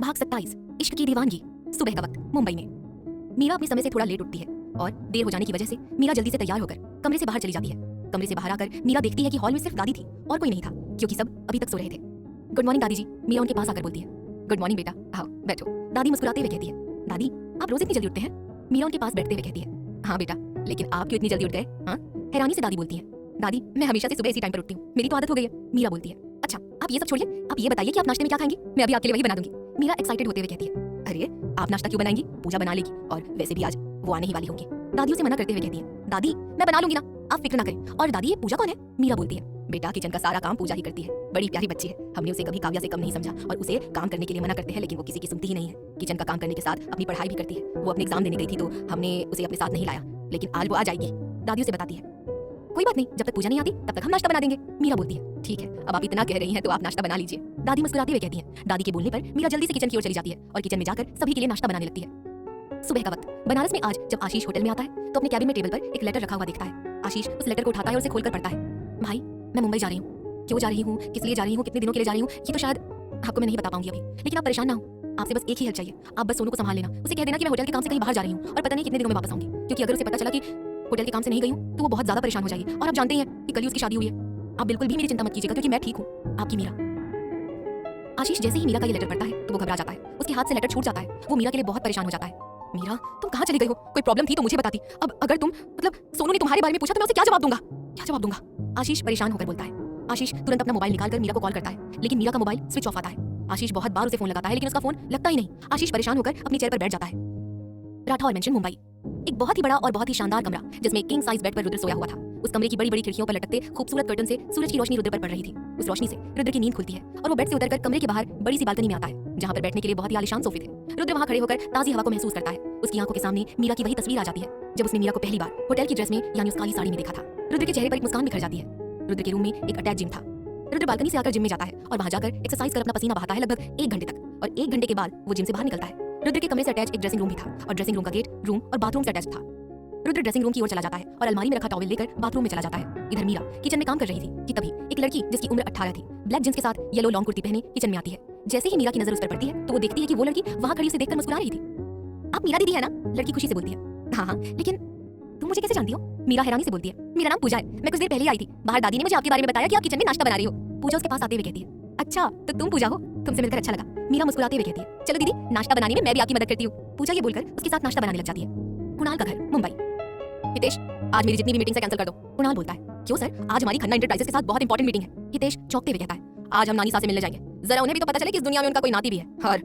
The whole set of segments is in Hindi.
भाग 27 इश्क की दीवानगी। सुबह का वक्त मुंबई में। मीरा अपने समय से थोड़ा लेट उठती है और देर हो जाने की वजह से मीरा जल्दी से तैयार होकर कमरे से बाहर चली जाती है। कमरे से बाहर आकर मीरा देखती है कि हॉल में सिर्फ दादी थी और कोई नहीं था, क्योंकि सब अभी तक सो रहे थे। गुड मॉर्निंग दादी जी, मीरा उनके पास आकर बोलती है। गुड मॉर्निंग बेटा, आओ बैठो। दादी मुस्कुराते हुए कहती है, दादी आप रोज इतनी जल्दी उठते हैं? मीरा उनके पास बैठते हुए कहती है, हाँ बेटा, लेकिन आप क्यों इतनी जल्दी उठ गए? हाँ, हैरानी से दादी बोलती है, दादी मैं हमेशा से सुबह इसी टाइम पर उठती हूँ, मेरी तो आदत हो गई है। मीरा बोलती है, अच्छा आप ये सब छोड़िए, आप ये बताइए कि आप नाश्ते में क्या खाएंगी? मैं अभी आपके लिए वही बना दूंगी। मीरा एक्साइटेड होते हुए कहती है, अरे आप नाश्ता क्यों बनाएंगी? पूजा बना लेगी और वैसे भी आज वो आने ही वाली होंगी। दादी उसे मना करते हुए कहती है, दादी मैं बना लूंगी ना, आप फिक्र ना करें। और दादी ये पूजा कौन है? मीरा बोलती है, बेटा किचन का सारा काम पूजा ही करती है, बड़ी प्यारी बच्ची है, हमने उसे कभी काव्या से कम नहीं समझा और उसे काम करने के लिए मना करते हैं, लेकिन वो किसी की सुनती ही नहीं है। किचन का काम करने के साथ अपनी पढ़ाई भी करती है। वो अपने एग्जाम देने गई थी तो हमने उसे अपने साथ नहीं लाया, लेकिन आज वो आ जाएगी। दादी उसे बताती है, कोई बात नहीं, जब तक पूजा नहीं आती तब तक हम नाश्ता बना देंगे। मीरा बोलती है, ठीक है, अब आप इतना कह रही हैं तो आप नाश्ता बना लीजिए। दादी मुस्कुराते हुए कहती है। दादी के बोलने पर मीरा जल्दी से किचन की ओर चली जाती है और किचन में जाकर सभी के लिए नाश्ता बनाने लगती है। सुबह का वक्त बनारस में आज जब आशीष होटल में आता है तो अपने कैबिन में टेबल पर एक लेटर रखा हुआ देखता है। आशीष उस लेटर को उठाता है और उसे खोलकर पढ़ता है। भाई मैं मुंबई जा रही हूँ, क्यों जा रही हूँ, किस लिए जा रही हूँ, कितने दिनों के लिए जा रही हूँ, ये तो शायद आपको मैं नहीं बता पाऊंगी अभी, लेकिन आप परेशान ना हो, आपसे बस एक ही हेल्प चाहिए। आप बस सोनू को संभाल लेना, उसे कह देना कि मैं होटल के काम से कहीं बाहर जा रही हूँ और पता नहीं कितने दिनों में वापस आऊंगी, क्योंकि अगर उसे पता चला कि होटल के काम से नहीं गई हूँ तो वो बहुत ज्यादा परेशान हो जाएगी। और आप जानते हैं कि कल ही उसकी शादी हुई है। आप बिल्कुल भी मेरी चिंता मत कीजिएगा, क्योंकि मैं ठीक हूँ। आपकी मीरा। आशीष जैसे ही मीरा का ये लेटर पढ़ता है तो वो घबरा जाता है, उसके हाथ से लेटर छूट जाता है। वो मीरा के लिए बहुत परेशान हो जाता है। मीरा तुम कहाँ चली गई हो? कोई प्रॉब्लम थी तो मुझे बताती। अब अगर तुम सोनू ने तुम्हारे बारे में पूछा तो मैं उसे क्या जवाब दूंगा? क्या जवाब दूंगा? आशीष परेशान होकर बोलता है। आशीष तुरंत अपना मोबाइल निकालकर मीरा को कॉल करता है, लेकिन मीरा का मोबाइल स्विच ऑफ आता है। आशीष बहुत बार उसे फोन लगाता है, लेकिन उसका फोन लगता ही नहीं। आशीष परेशान होकर अपनी चेयर पर बैठ जाता है। राठौर मेंशन मुंबई। एक बहुत ही बड़ा और बहुत ही शानदार कमरा, जिसमें किंग साइज बेड पर रुद्र सोया हुआ था। उस कमरे की बड़ी बड़ी खिड़कियों पर लटकते खूबसूरत कर्टन से सूरज की रोशनी रुद्र पर पड़ रही थी। उस रोशनी से रुद्र की नींद खुलती है और वो बेड से उतरकर कमरे के बाहर बड़ी सी बालकनी में आता है, जहाँ पर बैठने के लिए बहुत ही आलीशान सोफे थे। रुद्र वहाँ खड़े होकर ताजी हवा को महसूस करता है। उसकी आंखों के सामने मीरा की वही तस्वीर आ जाती है जब उसने मीरा को पहली बार होटल की ड्रेस में यानी उस काली साड़ी में देखा था। रुद्र के चेहरे पर एक मुस्कान बिखर जाती है। रुद्र के रूम में एक अटैच जिम था। रुद्र बालकनी से आकर जिम में जाता है और वहाँ जाकर एक्सरसाइज कर अपना पसीना बहाता है लगभग 1 घंटे तक, और 1 घंटे के बाद वो जिम से बाहर निकलता है। रुद्र के कमरे से अटैच एक ड्रेसिंग रूम भी था और ड्रेसिंग रूम का गेट रूम और बाथरूम से अटैच था। रुद्र ड्रेसिंग रूम की ओर चला जाता है और अलमारी में रखा टॉवेल लेकर बाथरूम में चला जाता है। इधर मीरा किचन में काम कर रही थी कि तभी एक लड़की जिसकी उम्र 18 थी, ब्लैक जींस के साथ येलो लॉन्ग कुर्ती पहने किचन में आती है। जैसे ही मीरा की नजर उस पर पड़ती है तो वो देखती है कि वो लड़की वहाँ खड़ी उसे देखकर मुस्कुरा रही थी। आप मीरा दीदी है ना? लड़की खुशी से बोलती है। हाँ, लेकिन तुम मुझे कैसे जानती हो? मीरा हैरानी से बोलती है, मेरा नाम पूजा है, मैं कुछ देर पहले आई थी, बाहर दादी ने मुझे आपके बारे में बताया कि आप किचन में नाश्ता बना रही हो। पूजा उसके पास आते हुए कहती है, अच्छा तो तुम पूजा हो, तुमसे मिलकर अच्छा लगा। मीरा मुस्कुराते हुए कहती है, चलो दीदी नाश्ता बनाने में मैं भी आपकी मदद करती हूँ। पूजा ये बोलकर उसके साथ नाश्ता बनाने लग जाती है। कुणाल का घर मुंबई। हितेश आज मेरी जितनी भी मीटिंग्स है कैंसिल कर दो। कुणाल बोलता है, क्यों सर? आज हमारी खन्ना एंटरप्राइजेस के साथ बहुत इंपॉर्टेंट मीटिंग है। हितेश चौंकते हुए कहता है, आज हम नानी सास से मिलने जाएंगे, जरा उन्हें भी तो पता चले कि इस दुनिया में उनका कोई नाती भी है। और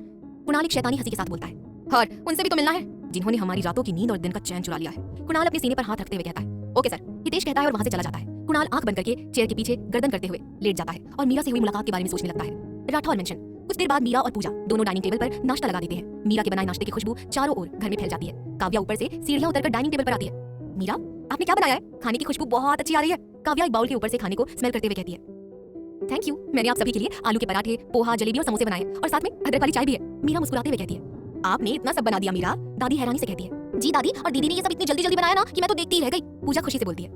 कुणाल एक शैतानी हंसी के साथ बोलता है, और उनसे भी तो मिलना है जिन्होंने हमारी रातों की नींद और दिन का चैन चुरा लिया है। कुणाल अपने सीने पर हाथ रखते हुए कहता है, ओके सर। हितेश कहता है और वहां से चला जाता है। कुणाल आंख बंद करके चेयर के पीछे गर्दन करते हुए लेट जाता है और मीरा से हुई मुलाकात के बारे में सोचने लगता है। राठौर मेंशन। कुछ देर बाद मीरा और पूजा दोनों डाइनिंग टेबल पर नाश्ता लगा देते हैं। मीरा के बनाए नाश्ते की खुशबू चारों ओर घर में फैल जाती है। काव्या ऊपर से सीढ़ियां उतरकर डाइनिंग टेबल पर आती है। मीरा आपने क्या बनाया है? खाने की खुशबू बहुत अच्छी आ रही है। काव्या एक बाउल के ऊपर से खाने को स्मेल करते हुए कहती है, थैंक यू, मैंने आप सभी के लिए आलू के पराठे, पोहा, जलेबी और समोसे बनाए और साथ में अदरक वाली चाय भी है। मीरा मुस्कुराते हुए कहती है, आपने इतना सब बना दिया मीरा? दादी हैरानी से कहती है, जी दादी, और दीदी ने ये सब इतनी जल्दी जल्दी बनाया ना कि मैं तो देखती ही रह गई। पूजा खुशी से बोलती है,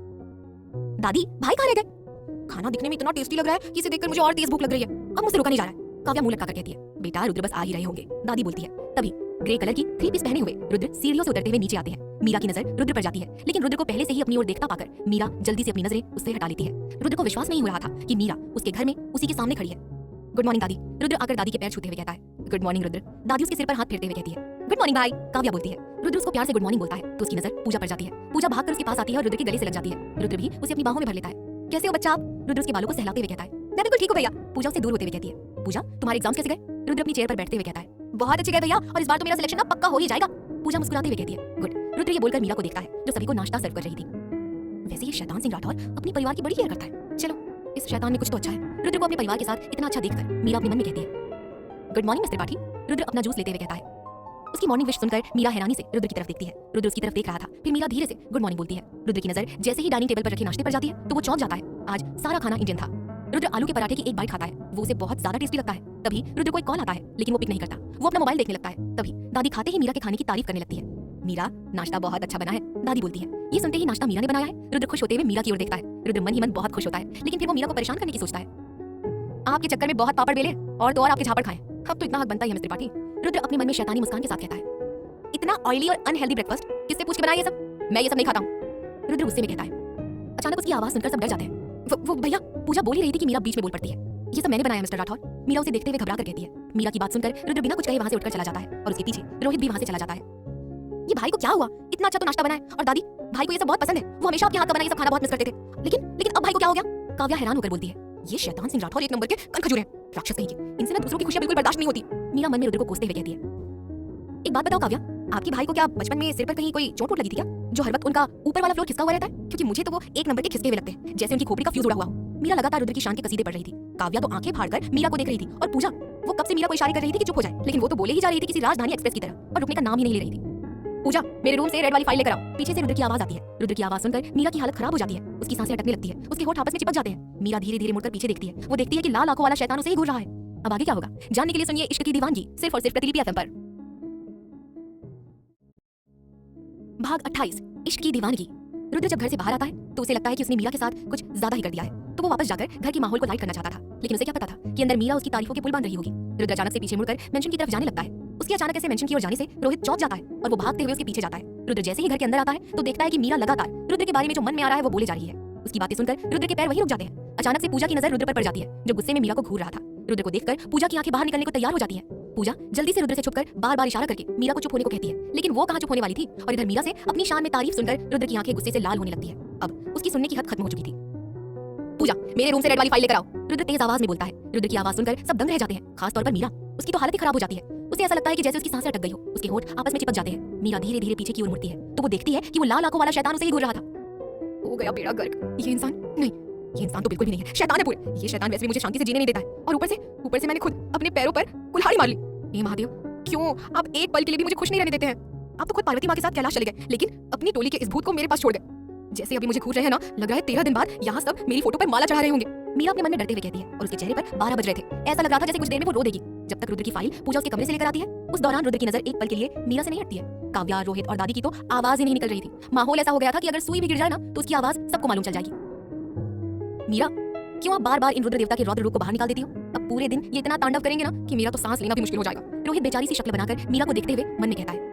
दादी भाई कहाँ रह गए? खाना दिखने में इतना टेस्टी लग रहा है कि इसे देखकर मुझे और तेज भूख लग रही है, अब मुझसे रुका नहीं जा रहा है। काव्या मुंह लटकाकर कहती है, बेटा रुद्र बस आ ही रहे होंगे। दादी बोलती है। तभी ग्रे कलर की 3 पीस पहने हुए रुद्र सीढ़ियों से उतरते हुए नीचे आते हैं। मीरा की नजर रुद्र पर जाती है, लेकिन रुद्र को पहले से ही अपनी ओर देखता पाकर मीरा जल्दी से अपनी नजरें उससे हटा लेती है। रुद्र को विश्वास नहीं हो रहा था कि मीरा उसके घर में उसी के सामने खड़ी है। गुड मॉर्निंग दादी। रुद्र आकर दादी के पैर छूते हुए कहता है, गुड मॉर्निंग रुद्र। दादी उसके सिर पर हाथ फेरते हुए कहती है, गुड मॉर्निंग भाई। काव्या बोलती है। रुद्र उसको प्यार से गुड मॉर्निंग बोलता है तो उसकी नजर पूजा पर जाती है। पूजा भागकर उसके पास आती है और रुद्र के गले से लग जाती है। रुद्र भी उसे अपनी बाहों में भर लेता है। कैसे हो बच्चा आप? रुद्र उसके बालों को सहलाते हुए कहता है, मैं बिल्कुल ठीक हूं भैया। पूजा उससे दूर होते हुए कहती है, पूजा तुम्हारे एग्जाम्स कैसे गए? रुद्र अपनी चेयर पर बैठते हुए कहता है, बहुत अच्छे गए भैया, और इस बार तो मेरा सिलेक्शन अब पक्का हो ही जाएगा। पूजा मुस्कुराते हुए कहती है, गुड। रुद्र ये बोलकर मीरा को देखता है जो सभी को नाश्ता सर्व कर रही थी। वैसे ये शैतान सिंह राठौर अपने परिवार की बड़ी केयर करता है। चलो इस शैतान में कुछ तो अच्छा है। रुद्र को अपने परिवार के साथ इतना अच्छा देखकर मीरा अपने मन में कहती है, गुड मॉर्निंग मिस्टर पाठी। रुद्र अपना जूस लेते हुए कहता है। उसकी मॉर्निंग विश सुनकर मीरा हैरानी से रुद्र की तरफ देखती है। रुद्र उसकी तरफ देख रहा था, फिर मीरा धीरे से गुड मॉर्निंग बोलती है। रुद्र की नजर जैसे ही डाइनिंग टेबल पर रखे नाश्ते पर जाती है तो वो चौंक जाता है। आज सारा खाना इंडियन था। रुद्र आलू के पराठे की एक बाइट खाता है, वो उसे बहुत ज्यादा टेस्टी लगता है। तभी रुद्र को एक कॉल आता है, लेकिन वो पिक नहीं करता, वो अपना मोबाइल देखने लगता है। तभी दादी खाते ही मीरा के खाने की तारीफ करने लगती है। मीरा नाश्ता बहुत अच्छा बना है, दादी बोलती है। ये सुनते ही नाश्ता मीरा ने बनाया है। रुद्र खुश होते हुए मीरा की ओर देखता है। रुद्र मन ही मन बहुत खुश होता है, लेकिन फिर वो मीरा को परेशान करने की सोचता है। आपके चक्कर में बहुत पापड़ बेले और तो और आपके झापड़ खाए, अब तो इतना हक बनता ही है मिस्टर पाठी। रुद्र अपने मन में शैतानी मुस्कान के साथ कहता है, इतना ऑयली और अनहेल्दी ब्रेकफास्ट किससे पूछ के बनाया ये सब? मैं ये सब नहीं खाता हूँ। रुद्र गुस्से में कहता है। अचानक उसकी आवाज सुनकर सब डर जाते हैं। वो भैया, पूजा बोल ही रही थी कि मीरा बीच में बोल पड़ती है, ये सब मैंने बनाया मिस्टर राठौर। मीरा उसे देखते हुए घबरा कर कहती है। मीरा की बात सुनकर रुद्र बिना कुछ कहे वहां से उठकर चला जाता है और उसके पीछे रोहित भी वहां से चला जाता है। ये भाई को क्या हुआ? इतना अच्छा तो नाश्ता बनाया, और दादी, भाई को ये सब बहुत पसंद है, वो हमेशा आपके हाथ का बना ये सब खाना बहुत मिस करते थे, लेकिन अब भाई को क्या हो गया? काव्या हैरान होकर बोलती है, ये शैतान सिंह राठौर एक नंबर के कनखजूर हैं, राक्षस कहीं के, इनसे ना दूसरों की खुशियां बिल्कुल बर्दाश्त नहीं होती। मीरा मन में रुद्र को कोसते हुए कहती है, एक बात बताओ काव्या, आपके भाई को क्या बचपन में सिर पर कहीं कोई चोट लगी थी क्या, जो हर वक्त उनका ऊपर वाला फ्लोर खिसका हुआ रहता है? क्योंकि मुझे तो वो एक नंबर के खिसके हुए लगते हैं, जैसे उनकी खोपड़ी का फ्यूज उड़ा हुआ हो। मीरा लगातार रुद्र की शान के कसीदे पढ़ रही थी। काव्या तो आंखें फाड़कर मीरा को देख रही थी, और पूजा, वो कब से मीरा को इशारे कर रही थी कि चुप हो जाए, लेकिन वो तो बोले ही जा रही थी किसी राजधानी एक्सप्रेस की तरह, और रुकने का नाम ही नहीं ले रही थी। पूजा, मेरे रूम से रेड वाली फाइल लेकर आओ। पीछे से रुद्र की आवाज आती है। रुद्र की आवाज सुनकर मीरा की हालत खराब हो जाती है, उसकी सांसें अटकने लगती है, उसके होंठ आपस में चिपक जाते हैं। मीरा धीरे धीरे मुड़कर पीछे देखती है। वो देखती है कि लाल आंखों वाला शैतान उसे ही घूर रहा है। अब आगे क्या होगा जानने के लिए सुनिए इश्क की दीवानगी, सिर्फ और सिर्फ प्रतिलिपि एफएम पर। भाग 28, इश्क की दीवानगी। रुद्र जब घर से बाहर आता है तो उसे लगता है कि उसने मीरा के साथ कुछ ज्यादा ही कर दिया है, तो वो वापस जाकर घर के माहौल को लाइट करना चाहता था, लेकिन उसे क्या पता था कि अंदर मीरा उसकी तारीफों के पुल बांध रही होगी। रुद्र अचानक से पीछे मुड़कर मेंशन की तरफ जाने लगता है। उसके अचानक ऐसे मेंशन की ओर जाने से रोहित चौंक जाता है और वो भागते हुए उसके पीछे जाता है। रुद्र जैसे ही घर के अंदर आता है तो देखता है कि मीरा लगातार रुद्र के बारे में जो मन में आ रहा है वो बोले जा रही है। उसकी बातें सुनकर रुद्र के पैर वहीं रुक जाते हैं। अचानक से पूजा की नजर रुद्र पर पड़ जाती है, जो गुस्से में मीरा को घूर रहा था। रुद्र को देखकर पूजा की आंखें बाहर निकलने को तैयार हो जाती हैं। पूजा जल्दी से रुद्र से छुपकर बार-बार इशारा करके मीरा को चुप होने को कहती है, लेकिन वो कहां चुप होने वाली थी, और इधर मीरा से अपनी शान में तारीफ सुनकर रुद्र की आंखें गुस्से से लाल होने लगती है। अब उसकी सुनने की हद खत्म हो चुकी थी। पूजा, मेरे रूम से रेड वाली फाइल लेकर आओ। रुद्र तेज आवाज में बोलता है। रुद्र की आवाज सुनकर सब दंग रह जाते हैं, खास तौर पर मीरा। उसकी तो हालत ही खराब हो जाती है। उसे ऐसा लगता है कि जैसे उसकी सांसें अटक गई हो, उसके होंठ आपस में चिपक जाते हैं। मीरा धीरे धीरे पीछे की ओर मुड़ती है तो वो देखती है कि वो लाल आंखों वाला शैतान उसे ही घूर रहा था। हो गया बेड़ा गर्क। ये इंसान नहीं, ये इंसान तो बिल्कुल भी नहीं है, शैतान है पूरे। ये शैतान वैसे भी मुझे शांति से जीने नहीं देता है, और ऊपर से मैंने खुद अपने पैरों पर कुल्हाड़ी मार ली। हे महादेव, क्यों आप एक पल के लिए भी मुझे खुश नहीं रहने देते हैं? आप तो खुद पार्वती माँ के साथ कैलाश चले गए, लेकिन अपनी टोली के इस भूत को मेरे पास छोड़ गए। जैसे अभी मुझे घूर रहे हैं ना, लग रहा है 13 दिन बाद यहाँ सब मेरी फोटो पर माला चढ़ा रहे होंगे। मीरा अपने मन में डरते हुए कहती है, और उसके चेहरे पर 12 बज रहे थे। ऐसा लग रहा था जैसे कुछ देर में वो रो देगी। जब तक रुद्र की फाइल पूजा उसके कमरे से लेकर आती है, उस दौरान रुद्र की नजर एक पल के लिए मीरा से नहीं हटती है। काव्या, रोहित और दादी की तो आवाज ही नहीं निकल रही थी। माहौल ऐसा हो गया था कि अगर सुई भी गिर जाए ना तो उसकी आवाज सबको मालूम चल जाएगी। मीरा, क्यों आप बार-बार इन रुद्र देवता के रौद्र रूप को बाहर निकाल देती हो? अब पूरे दिन ये इतना तांडव करेंगे ना कि मेरा तो सांस लेना भी मुश्किल हो जाएगा। रोहित बेचारी सी शक्ल बनाकर मीरा को देखते हुए मन में कहता है,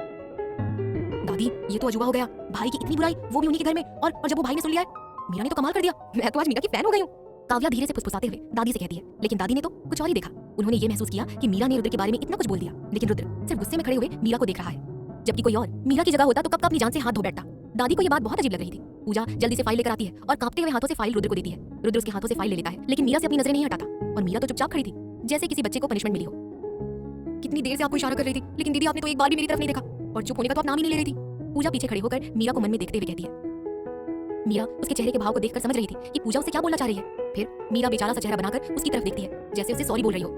दादी, ये तो अजूबा हो गया। भाई की इतनी बुराई, वो भी उन्हीं के घर में, और जब वो भाई ने सुन लिया है, मीरा ने तो कमाल कर दिया। मैं तो आज मीरा की फैन हो गई हूँ। काव्या धीरे से फुसफुसाते हुए दादी से कहती है, लेकिन दादी ने तो कुछ और ही देखा। उन्होंने ये महसूस किया कि मीरा ने रुद्र के बारे में इतना कुछ बोल दिया, लेकिन रुद्र सिर्फ गुस्से में खड़े हुए मीरा को देख रहा है। जबकि कोई और मीरा की जगह होता तो कब अपनी जान से हाथ धो बैठता। दादी को ये बात बहुत अजीब लग रही थी। पूजा जल्दी से फाइल लेकर आती है और कांपते हुए हाथों से फाइल रुद्र को देती है। रुद्र उसके हाथों से फाइल ले लेता है, लेकिन मीरा से अपनी नजरें नहीं हटाता, और मीरा तो चुपचाप खड़ी थी, जैसे किसी बच्चे को पनिशमेंट मिली हो। कितनी देर से आपको इशारा कर रही थी, लेकिन दीदी आपने तो एक बार भी मेरी तरफ नहीं देखा, और चुप होने का तो आप नाम ही नहीं ले रही थी। पूजा पीछे खड़े होकर मीरा को मन में देखते हुए कहती है। मीरा उसके चेहरे के भाव को देखकर समझ रही थी कि पूजा उसे क्या बोलना चाह रही है। फिर मीरा बेचारा सा चेहरा बनाकर उसकी तरफ देखती है, जैसे उसे सॉरी बोल रही हो।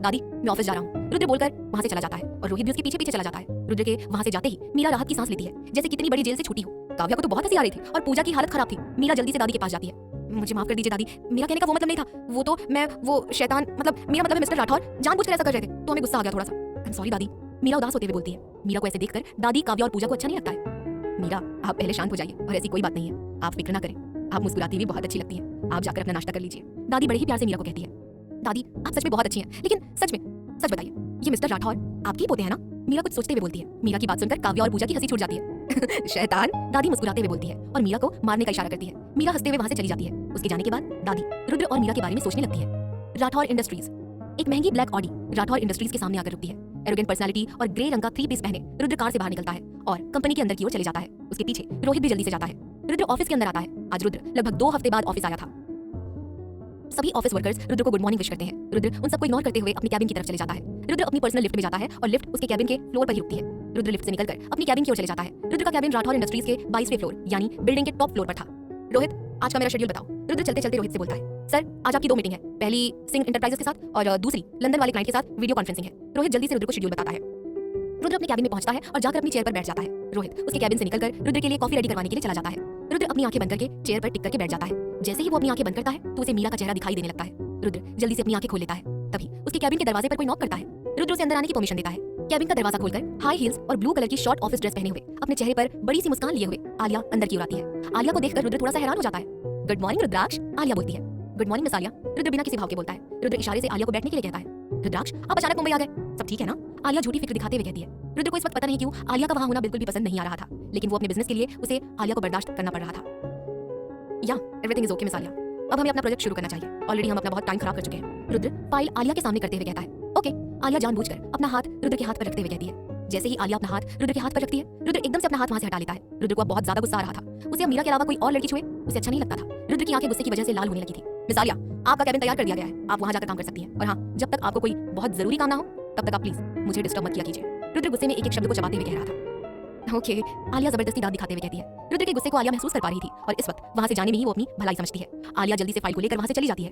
दादी, मैं ऑफिस जा रहा हूँ, रुद्र बोलकर वहां से चला जाता है, और रोहित भी उसके पीछे पीछे चला जाता है। रुद्र के वहां से जाते ही मीरा राहत की सांस लेती है, जैसे कितनी बड़ी जेल से छूटी हो। काव्या को तो बहुत हंसी आ रही थी, और पूजा की हालत खराब थी। मीरा जल्दी से दादी के पास जाती है। मुझे माफ कर दीजिए दादी, मेरा कहने का वो मतलब नहीं था। वो तो मैं, वो शैतान, मेरा मतलब है मिस्टर राठौर, जानबूझकर ऐसा कर रहे थे, तो हमें गुस्सा आ गया थोड़ा सा। आई एम सॉरी दादी। मीरा उदास होते हुए बोलती है। मीरा को ऐसे देखकर दादी, काव्या और पूजा को अच्छा नहीं लगता है। मीरा, आप पहले शांत हो जाइए, और ऐसी कोई बात नहीं है, आप फिक्र ना करें। आप मुस्कुराती हुई बहुत अच्छी लगती है, आप जाकर अपना नाश्ता कर लीजिए। दादी बड़े ही प्यार से मीरा को कहती है। दादी, आप सच में बहुत अच्छी हैं, लेकिन सच बताइए, ये मिस्टर राठौर आपके ही पोते हैं ना? मीरा कुछ सोचते हुए बोलती है। मीरा की बात सुनकर काव्या और पूजा की हंसी छूट जाती है। शैतान, दादी मुस्कुराते हुए बोलती है, और मीरा को मारने का इशारा करती है। मीरा हंसते हुए वहां से चली जाती है। उसके जाने के बाद दादी रुद्र और मीरा के बारे में सोचने लगती है। राठौर इंडस्ट्रीज, एक महंगी ब्लैक ऑडी राठौर इंडस्ट्रीज के सामने आकर रुकती है। एरोगेंट पर्सनालिटी और ग्रे रंग का 3 पीस पहने रुद्र कार से बाहर निकलता है और कंपनी के अंदर की ओर चले जाता है। उसके पीछे रोहित भी जल्दी से जाता है। रुद्र ऑफिस के अंदर आता है। आज रुद्र लगभग 2 हफ्ते बाद ऑफिस आया था। सभी ऑफिस वर्कर्स रुद्र को गुड मॉर्निंग विश करते हैं। रुद्र उन सबको इग्नोर करते हुए अपनी कैबिन की तरफ चले जाता है। रुद्र अपनी पर्सनल लिफ्ट में जाता है, और लिफ्ट उसके कैबिन के फ्लोर पर ही रुकती है। रुद्र लिफ्ट से निकलकर अपनी कैबिन की ओर चले जाता है। रुद्र का कैबिन राठौर इंडस्ट्रीज के 22वें फ्लोर यानी बिल्डिंग के टॉप फ्लोर पर था। रोहित, आज का मेरा शेड्यूल बताओ। रुद्र चलते चलते रोहित से बोलता है। सर, आज आपकी 2 मीटिंग है, पहली सिंह एंटरप्राइजेस के साथ, और दूसरी लंदन वाले क्लाइंट के साथ वीडियो कॉन्फ्रेंसिंग है। रोहित जल्दी से रुद्र को शेड्यूल बताता है। रुद्र अपनी कैबिन में पहुंचता है और जाकर अपनी चेयर पर बैठ जाता है। रोहित उसके कैबिन से निकलकर रुद्र के लिए कॉफी रेडी करवाने के लिए चला जाता है। रुद्र अपनी आंखें बंद करके चेयर पर टिक करके बैठ जाता है। जैसे ही वो अपनी आंखें बंद करता है तो उसे मीरा का चेहरा दिखाई देने लगता है। रुद्र जल्दी से अपनी आंखें खोल लेता है। तभी उसके कैबिन के दरवाजे पर कोई नॉक करता है। रुद्र उसे अंदर आने की परमिशन देता है। कैबिन का दरवाजा खोलकर हाई हील्स और ब्लू कलर की शॉर्ट ऑफिस ड्रेस पहने हुए, अपने चेहरे पर बड़ी सी मुस्कान लिए हुए आलिया अंदर की ओर आती है। आलिया को देखकर रुद्र थोड़ा सा हैरान हो जाता है। गुड मॉर्निंग रुद्राक्ष, आलिया बोलती है। Good morning miss Alia, Rudra बिना किसी भाव के बोलता है। रुद्र इशारे से आलिया को बैठने के लिए कहता है। रुद्राक्ष, आप अचानक मुंबई आ गए, सब ठीक है ना? आलिया झूठी फिक्र दिखाते हुए कहती है। रुद्र को इस वक्त पता नहीं क्यों आलिया का वहां होना बिल्कुल भी पसंद नहीं आ रहा था, लेकिन वो अपने बिजनेस के लिए उसे आलिया को बर्दाश्त करना पड़ रहा था। या everything is okay miss Alia, अब हमें अपना प्रोजेक्ट शुरू करना चाहिए। ऑलरेडी हम अपना बहुत टाइम खराब कर चुके हैं। रुद्र फाइल आलिया के सामने करते हुए कहता है ओके। आलिया जानबूझकर अपना हाथ रुद्र के हाथ पर रखते हुए कहती है। जैसे ही आलिया अपना हाथ रुद्र के हाथ पर रखती है, रुद्र एकदम से अपना हाथ वहां से हटा लेता है। रुद्र को अब बहुत ज्यादा गुस्सा आ रहा था। उसे अब मीरा के अलावा कोई और लड़की छुए उसे अच्छा नहीं लगता था। रुद्र की आंखें गुस्से की वजह से लाल होने लगी थी। मिस आलिया, आपका कैबिन तैयार कर दिया गया है, आप वहां जाकर काम कर सकती हैं। और हाँ, जब तक आपको कोई बहुत जरूरी काम ना हो तब तक आप प्लीज मुझे डिस्टर्ब मत किया कीजिए। रुद्र गुस्से में एक एक शब्द को चबाते हुए कह रहा था। ओके, आलिया जबरदस्ती दांत दिखाते हुए कहती है। रुद्र के गुस्से को आलिया महसूस कर पा रही थी और इस वक्त वहां से जाने में ही वो अपनी भलाई समझती है। आलिया जल्दी से फाइल को लेकर वहां से चली जाती है।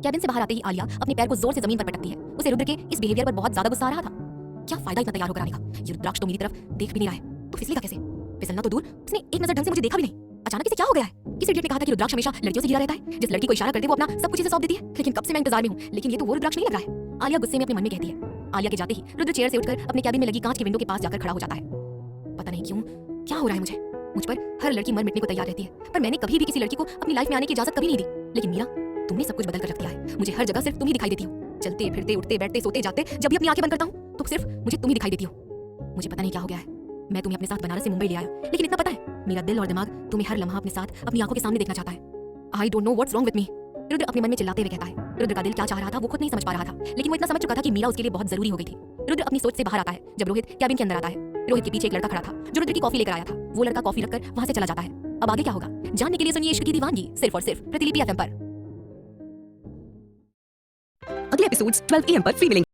कैबिन से बाहर आते ही आलिया अपने पैर को जोर से जमीन पर पटकती है। उसे रुद्र के इस बिहेवियर पर बहुत ज्यादा गुस्सा आ रहा था। क्या फायदा इतना तैयार होकर आने का? ये रुद्राक्ष तो मेरी तरफ देख भी नहीं रहा है, तो फिसलेगा कैसे? फिसलना तो दूर, उसने एक नजर ढंग से मुझे देखा भी नहीं। अचानक इसे क्या हो गया है? किसी इडियट ने कहा था कि रुद्राक्ष हमेशा लड़कियों से घिरा रहता है, जिस लड़की को इशारा करते वो अपना सब कुछ इसे सौंप देती है। लेकिन कब से मैं इंतजार में हूँ, लेकिन ये तो वो रुद्राक्ष नहीं लग रहा है। आलिया गुस्से में अपने मन में कहती है। आलिया के जाते ही रुद्र चेयर से उठकर अपने कैबिन में लगी कांच की विंडो के पास जाकर खड़ा हो जाता है। पता नहीं क्यों क्या हो रहा है मुझ पर हर लड़की मर मिटने को तैयार रहती है, पर मैंने कभी भी किसी लड़की को अपनी लाइफ में आने की इजाजत कभी नहीं दी। लेकिन मीरा, तुमने सब कुछ बदल कर रख दिया है। मुझे हर जगह सिर्फ तुम ही दिखाई देती हो। चलते फिरते, उठते बैठते, सोते जाते, जब भी अपनी आंखें बंद करता हूँ तो सिर्फ मुझे तुम ही दिखाई देती हो। मुझे पता नहीं क्या हो गया है। मैं तुम्हें अपने साथ बनारस से मुंबई ले आया, लेकिन इतना पता है मेरा दिल और दिमाग तुम्हें हर लम्हा अपने साथ अपनी आंखों के सामने देखना चाहता है। I don't know what's wrong with me. Rudra अपने मन में चिल्लाते हुए कहता है। रुद्र का दिल क्या चाह रहा था वो खुद नहीं समझ पा रहा था, लेकिन वो इतना समझ चुका था कि मीरा उसके लिए बहुत जरूरी हो गई थी। रुद्र अपनी सोच से बाहर आता है जब रोहित कैबिन के अंदर आता है। रोहित के पीछे एक लड़का खड़ा था जो रुद्र की कॉफी लेकर आया था। वो लड़का कॉफी रखकर वहां से चला जाता है। अब आगे क्या होगा जानने के लिए सुनिए इश्क की दीवानगी सिर्फ और सिर्फ प्रतिलिपि FM पर। अगले एपिसोड्स 12 AM पर फ्री मिलेंगे।